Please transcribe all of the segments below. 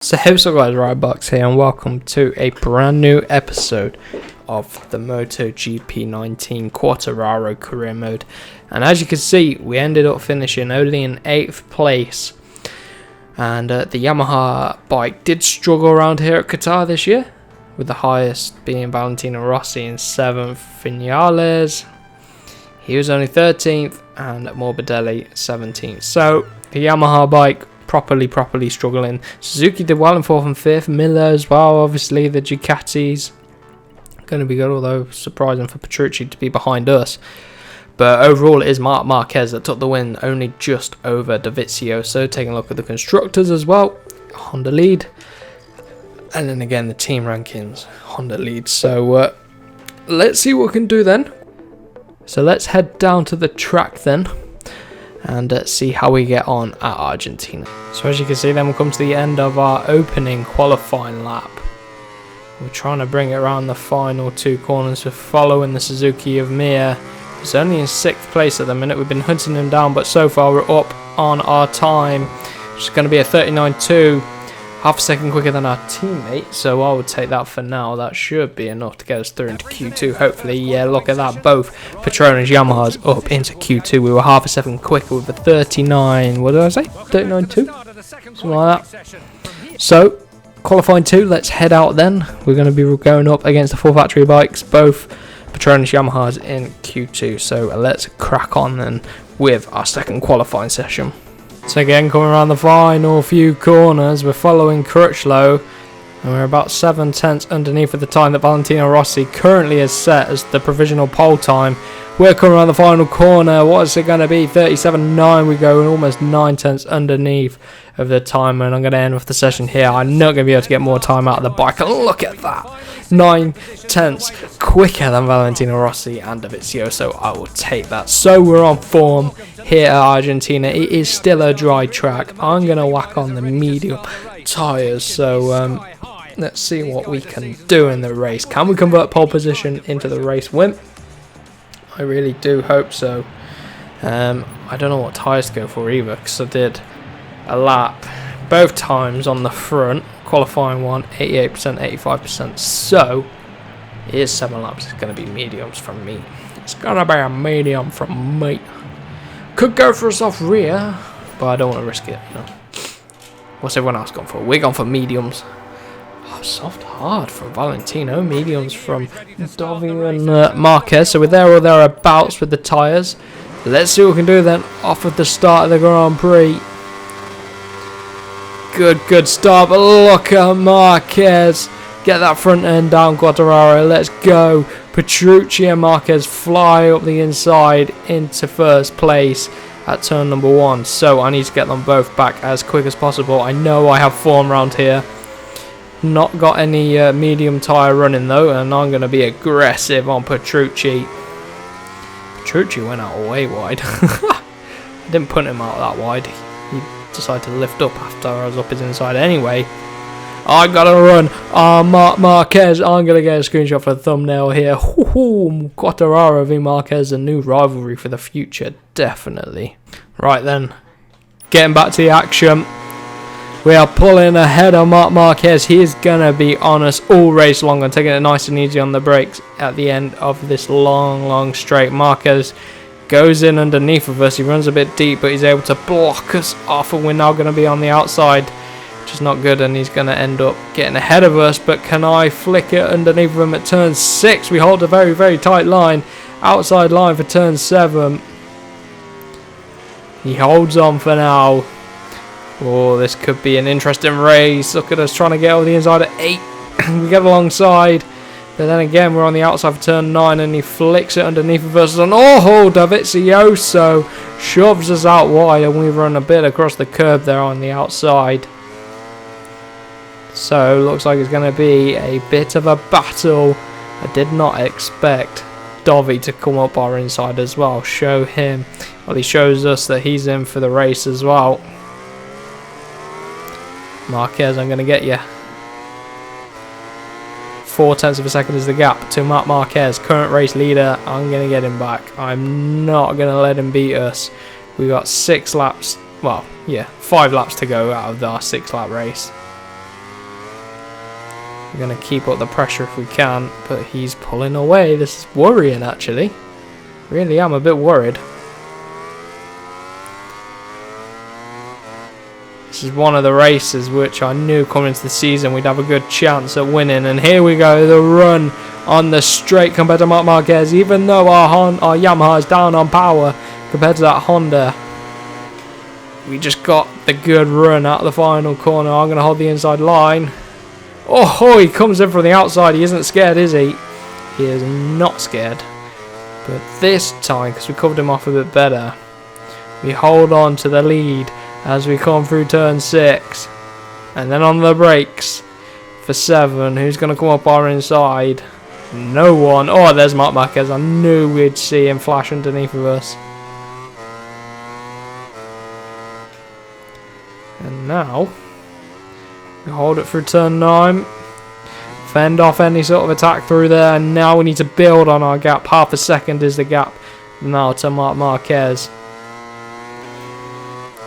So hey what's up guys, Riotbox here and welcome to a brand new episode of the MotoGP 19 Quartararo career mode. And as you can see, we ended up finishing only in 8th place. And the Yamaha bike did struggle around here at Qatar this year, with the highest being Valentino Rossi in 7th, Vinales. He was only 13th and Morbidelli 17th. So the Yamaha bike properly struggling. Suzuki did well in 4th and 5th. Miller as well, obviously. The Ducatis going to be good, although surprising for Petrucci to be behind us. But overall, it is Marc Marquez that took the win, only just over Dovizioso. Taking a look at the constructors as well. Honda lead. And then again, the team rankings. Honda leads. So let's see what we can do then. So let's head down to the track then and see how we get on at Argentina. So as you can see, then we'll come to the end of our opening qualifying lap. We're trying to bring it around the final two corners. We're following the Suzuki of Mir. He's only in 6th place at the minute. We've been hunting him down, but so far we're up on our time, which is going to be a 39.2, half a second quicker than our teammate. So I would take that for now. That should be enough to get us through into Q2, hopefully. Yeah, look at that. Both Petronas Yamahas up into Q2. We were half a second quicker with a 39, what did I say? 39.2? Something like that. So, qualifying 2, let's head out then. We're going to be going up against the full factory bikes, both Petronas Yamahas in Q2. So let's crack on then with our second qualifying session. So again, coming around the final few corners, we're following Crutchlow, and we're about 7 tenths underneath of the time that Valentino Rossi currently has set as the provisional pole time. We're coming around the final corner. What is it going to be? 37.9. We go almost 9 tenths underneath of the time, and I'm going to end with the session here. I'm not going to be able to get more time out of the bike, and look at that. 9 tenths quicker than Valentino Rossi and Dovizioso. I will take that. So we're on form here at Argentina. It is still a dry track. I'm going to whack on the medium tyres. So let's see what we can do in the race. Can we convert pole position into the race win? I really do hope so. I don't know what tyres to go for either, because I did a lap both times on the front. Qualifying one, 88%, 85%. So it is 7 laps. It's going to be mediums from me. It's going to be a medium from me. Could go for a soft rear, but I don't want to risk it. You know. What's everyone else gone for? We're gone for mediums. Oh, soft hard from Valentino. Mediums from Dovi and Marquez. So we're there or thereabouts with the tyres. Let's see what we can do then off of the start of the Grand Prix. Good start, but look at Marquez. Get that front end down, Quartararo. Let's go. Petrucci and Marquez fly up the inside into first place at turn number 1. So I need to get them both back as quick as possible. I know I have form around here. Not got any medium tyre running though, and I'm going to be aggressive on Petrucci. Petrucci went out way wide. I didn't put him out that wide. He decided to lift up after I was up his inside anyway. I gotta run. Marc Marquez. I'm gonna get a screenshot for the thumbnail here. Quartararo v Marquez, a new rivalry for the future, definitely. Right then, getting back to the action. We are pulling ahead of Marc Marquez. He is gonna be on us all race long and taking it nice and easy on the brakes at the end of this long straight. Marquez goes in underneath of us. He runs a bit deep, but he's able to block us off, and we're now going to be on the outside, which is not good, and he's going to end up getting ahead of us. But can I flick it underneath of him at turn 6? We hold a very tight line. Outside line for turn 7. He holds on for now. Oh, this could be an interesting race. Look at us trying to get over the inside at 8. We get alongside. But then again, we're on the outside for turn 9, and he flicks it underneath of us. And oh, Dovizioso shoves us out wide, and we run a bit across the curb there on the outside. So, looks like it's going to be a bit of a battle. I did not expect Dovi to come up our inside as well. Show him. Well, he shows us that he's in for the race as well. Marquez, I'm going to get you. 4 tenths of a second is the gap to Marc Marquez, current race leader. I'm going to get him back. I'm not going to let him beat us. We got 6 laps. Well, yeah, 5 laps to go out of our 6 lap race. We're going to keep up the pressure if we can, but he's pulling away. This is worrying, actually. Really am a bit worried. This is one of the races which I knew coming into the season we'd have a good chance at winning. And here we go, the run on the straight compared to Marc Marquez. Even though our Yamaha is down on power compared to that Honda, we just got the good run out of the final corner. I'm going to hold the inside line. Oh, he comes in from the outside. He isn't scared, is he? He is not scared. But this time, because we covered him off a bit better, we hold on to the lead as we come through turn 6. And then on the brakes for 7. Who's going to come up our inside? No one. Oh, there's Marc Marquez. I knew we'd see him flash underneath of us. And now we hold it through turn 9. Fend off any sort of attack through there. And now we need to build on our gap. Half a second is the gap now to Marc Marquez.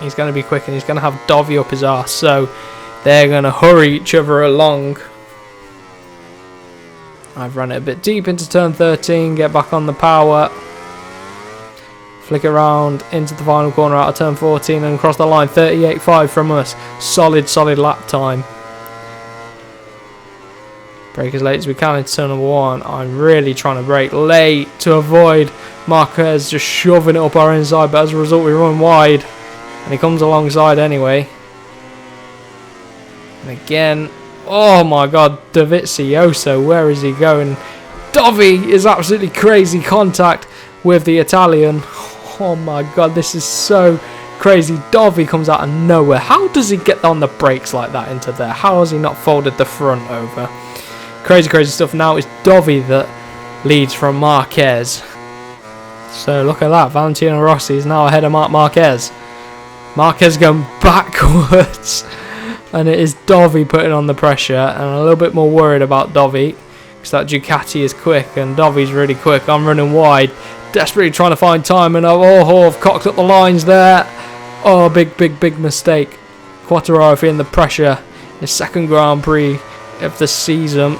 He's going to be quick and he's going to have Dovi up his arse. So they're going to hurry each other along. I've run it a bit deep into turn 13. Get back on the power. Flick it around into the final corner out of turn 14 and across the line. 38.5 from us. Solid lap time. Brake as late as we can into turn number 1. I'm really trying to brake late to avoid Marquez just shoving it up our inside. But as a result, we run wide. And he comes alongside anyway. And again, oh my god, Dovizioso, where is he going? Dovi is absolutely crazy contact with the Italian. Oh my god, this is so crazy. Dovi comes out of nowhere. How does he get on the brakes like that into there? How has he not folded the front over? Crazy stuff. Now it's Dovi that leads from Marquez. So look at that. Valentino Rossi is now ahead of Marc Marquez. Marquez going backwards. And it is Dovi putting on the pressure. And I'm a little bit more worried about Dovi, because that Ducati is quick and Dovi's really quick. I'm running wide, desperately trying to find time, and I've cocked up the lines there. Oh, big mistake. Quartararo feeling the pressure. His second Grand Prix of the season.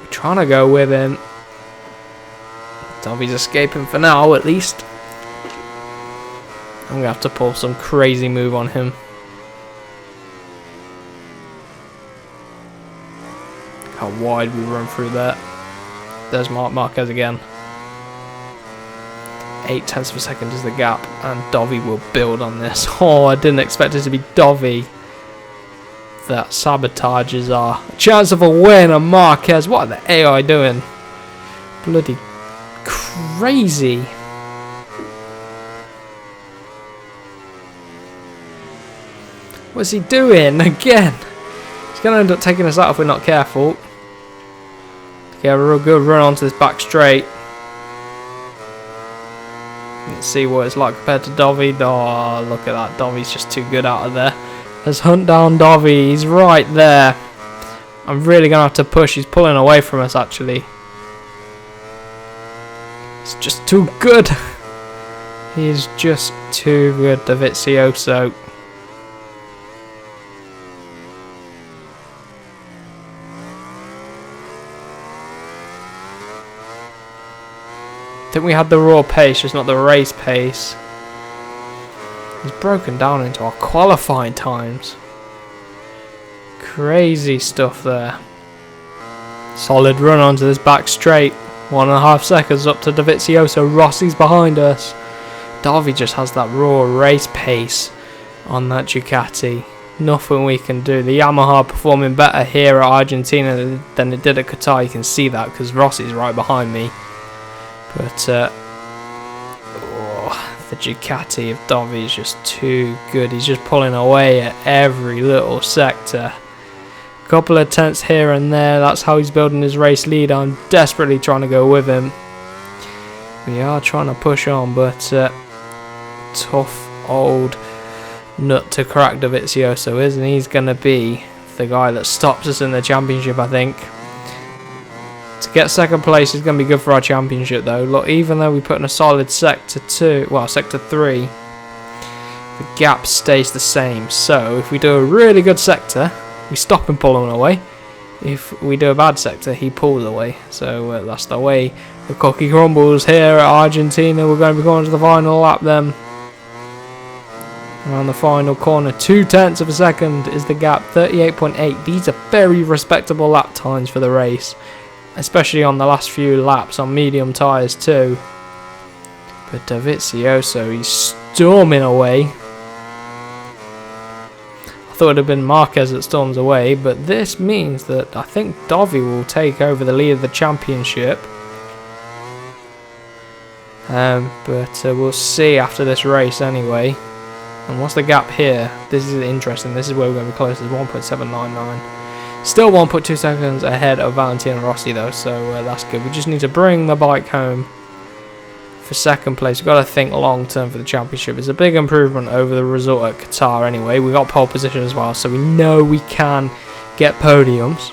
We're trying to go with him. Dovi's escaping for now, at least. I'm going to have to pull some crazy move on him. Look how wide we run through there. There's Marc Marquez again. 0.8 of a second is the gap, and Dovi will build on this. Oh, I didn't expect it to be Dovi that sabotages our chance of a win. And Marquez, what are the AI doing? Bloody crazy. What's he doing again? He's going to end up taking us out if we're not careful. Get a real good run onto this back straight. Let's see what it's like compared to Dovi. Oh, look at that. Dovi's just too good out of there. Let's hunt down Dovi. He's right there. I'm really going to have to push. He's pulling away from us, actually. It's just too good. He's just too good, Dovizioso. I think we had the raw pace, just not the race pace. He's broken down into our qualifying times. Crazy stuff there. Solid run onto this back straight. 1.5 seconds up to Dovizioso. Rossi's behind us. Dovi just has that raw race pace on that Ducati. Nothing we can do. The Yamaha performing better here at Argentina than it did at Qatar. You can see that because Rossi's right behind me. But the Ducati of Dovi is just too good. He's just pulling away at every little sector. Couple of tenths here and there. That's how he's building his race lead. I'm desperately trying to go with him. We are trying to push on, but tough old nut to crack Dovizioso, isn't he? He's going to be the guy that stops us in the championship, I think. To get second place is going to be good for our championship, though. Look, even though we put in a solid sector 3, the gap stays the same. So if we do a really good sector, we stop him pulling away. If we do a bad sector, he pulls away. So that's the way the cookie crumbles here at Argentina. We're going to be going to the final lap then. Around the final corner, 0.2 of a second is the gap, 38.8. These are very respectable lap times for the race, especially on the last few laps on medium tyres too. But Dovizioso, he's storming away. I thought it would have been Marquez that storms away, but this means that I think Dovi will take over the lead of the championship. But we'll see after this race anyway. And what's the gap here? This is interesting. This is where we're going to be closest, 1.799. Still 1.2 seconds ahead of Valentino Rossi though, so that's good. We just need to bring the bike home for second place. We've got to think long term for the championship. It's a big improvement over the result at Qatar anyway. We got pole position as well, so we know we can get podiums.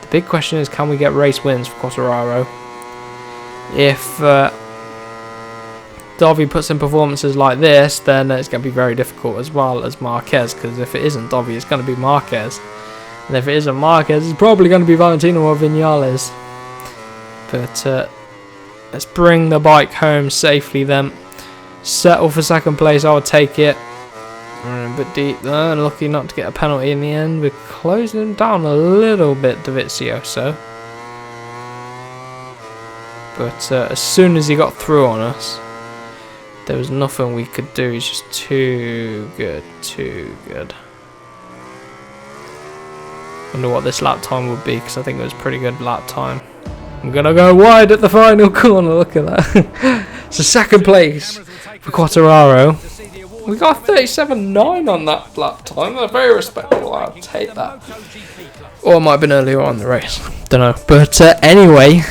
The big question is, can we get race wins for Quartararo? If Dovi puts in performances like this, then it's going to be very difficult as well as Marquez, because if it isn't Dovi, it's going to be Marquez. And if it isn't Marquez, it's probably going to be Valentino or Vinales. But let's bring the bike home safely then. Settle for second place, I would take it. A bit deep there, lucky not to get a penalty in the end. We're closing him down a little bit, Dovizioso. But as soon as he got through on us, there was nothing we could do. He's just too good, too good. Wonder what this lap time would be, because I think it was pretty good lap time. I'm gonna go wide at the final corner. Look at that. So second place for Quartararo. We got 37.9 on that lap time. They're very respectable. I'll take that. Or it might have been earlier on in the race. Don't know. But anyway,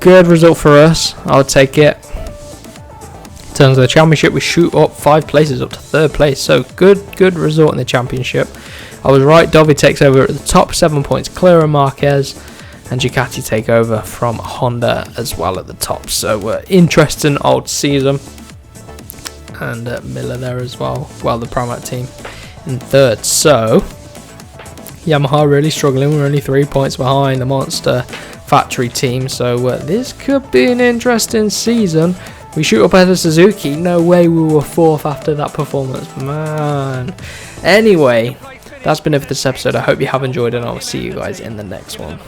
good result for us. I'll take it. In terms of the championship, we shoot up 5 places up to 3rd place. So good result in the championship. I was right. Dovi takes over at the top, 7 points clear of Marquez. And DUCATI take over from Honda as well at the top. So interesting old season. And Miller there as well. Well, the Pramac team in 3rd. So Yamaha really struggling. We're only 3 points behind the Monster Factory team. So this could be an interesting season. We shoot up ahead of Suzuki. No way we were 4th after that performance, man. Anyway, that's been it for this episode. I hope you have enjoyed it, and I'll see you guys in the next one.